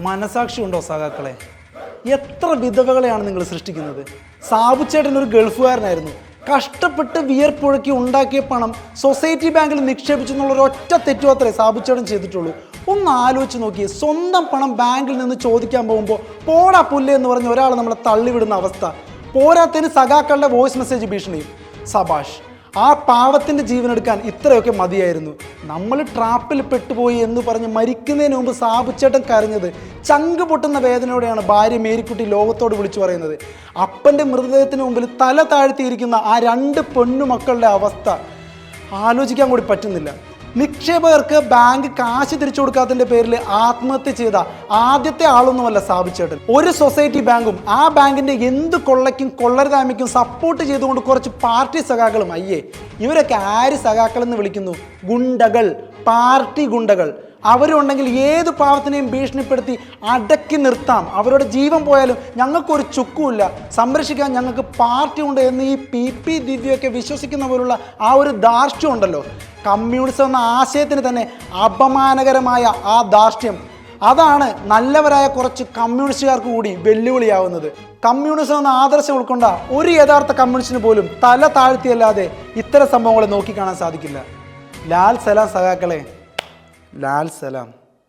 മനസാക്ഷി ഉണ്ടോ സഖാക്കളെ? എത്ര വിധവകളെയാണ് നിങ്ങൾ സൃഷ്ടിക്കുന്നത്? സാബുച്ചേട്ടൻ ഒരു ഗൾഫുകാരനായിരുന്നു. കഷ്ടപ്പെട്ട് വിയർപ്പുഴക്കി ഉണ്ടാക്കിയ പണം സൊസൈറ്റി ബാങ്കിൽ നിക്ഷേപിച്ചു എന്നുള്ള ഒരൊറ്റ തെറ്റുമാത്രമേ സാബുച്ചേട്ടൻ ചെയ്തിട്ടുള്ളൂ. ഒന്ന് ആലോചിച്ച് നോക്കിയേ, സ്വന്തം പണം ബാങ്കിൽ നിന്ന് ചോദിക്കാൻ പോകുമ്പോൾ പോടാ പുല്ല് എന്ന് പറഞ്ഞ് ഒരാൾ നമ്മളെ തള്ളിവിടുന്ന അവസ്ഥ. പോരാത്തതിന് സഖാക്കളുടെ വോയിസ് മെസ്സേജ് ഭീഷണിയും. സബാഷ്, ആ പാവത്തിൻ്റെ ജീവനെടുക്കാൻ ഇത്രയൊക്കെ മതിയായിരുന്നു. നമ്മൾ ട്രാപ്പിൽ പെട്ടുപോയി എന്ന് പറഞ്ഞ് മരിക്കുന്നതിന് മുമ്പ് സാബുച്ചേട്ടൻ കരഞ്ഞത് ചങ്ക് പൊട്ടുന്ന വേദനയോടെയാണ് ഭാര്യ മേരിക്കുട്ടി ലോകത്തോട് വിളിച്ചു പറയുന്നത്. അപ്പൻ്റെ മൃതദേഹത്തിന് മുമ്പിൽ തല താഴ്ത്തിയിരിക്കുന്ന ആ 2 പൊന്നുമക്കളുടെ അവസ്ഥ ആലോചിക്കാൻ കൂടി പറ്റുന്നില്ല. നിക്ഷേപകർക്ക് ബാങ്ക് കാശ് തിരിച്ചു കൊടുക്കാത്തതിൻ്റെ പേരിൽ ആത്മഹത്യ ചെയ്ത ആദ്യത്തെ ആളൊന്നുമല്ല സാബുച്ചേട്ടൻ. ഒരു സൊസൈറ്റി ബാങ്കും ആ ബാങ്കിൻ്റെ എന്ത് കൊള്ളയ്ക്കും കൊള്ളരുതായ്മയ്ക്കും സപ്പോർട്ട് ചെയ്തുകൊണ്ട് കുറച്ച് പാർട്ടി സഖാക്കളും. അയ്യേ, ഇവരൊക്കെ ആര് സഖാക്കളെന്ന് വിളിക്കുന്നു? ഗുണ്ടകൾ, പാർട്ടി ഗുണ്ടകൾ. അവരുണ്ടെങ്കിൽ ഏത് പാവത്തിനെയും ഭീഷണിപ്പെടുത്തി അടക്കി നിർത്താം. അവരുടെ ജീവൻ പോയാലും ഞങ്ങൾക്കൊരു ചുക്കുമില്ല, സംരക്ഷിക്കാൻ ഞങ്ങൾക്ക് പാർട്ടി ഉണ്ട് എന്ന് ഈ PP ദിവ്യൊക്കെ വിശ്വസിക്കുന്നവരുള്ള ആ ഒരു ധാർഷ്ട്യം ഉണ്ടല്ലോ, കമ്മ്യൂണിസം എന്ന ആശയത്തിന് തന്നെ അപമാനകരമായ ആ ധാർഷ്ട്യം, അതാണ് നല്ലവരായ കുറച്ച് കമ്മ്യൂണിസ്റ്റുകാർക്ക് കൂടി വെല്ലുവിളിയാവുന്നത്. കമ്മ്യൂണിസം എന്ന ആദർശം ഉൾക്കൊണ്ട ഒരു യഥാർത്ഥ കമ്മ്യൂണിസ്റ്റിന് പോലും തല താഴ്ത്തിയല്ലാതെ ഇത്തരം സംഭവങ്ങളെ നോക്കിക്കാണാൻ സാധിക്കില്ല. ലാൽ സലാം സഖാക്കളെ, ലാൽ സലാം.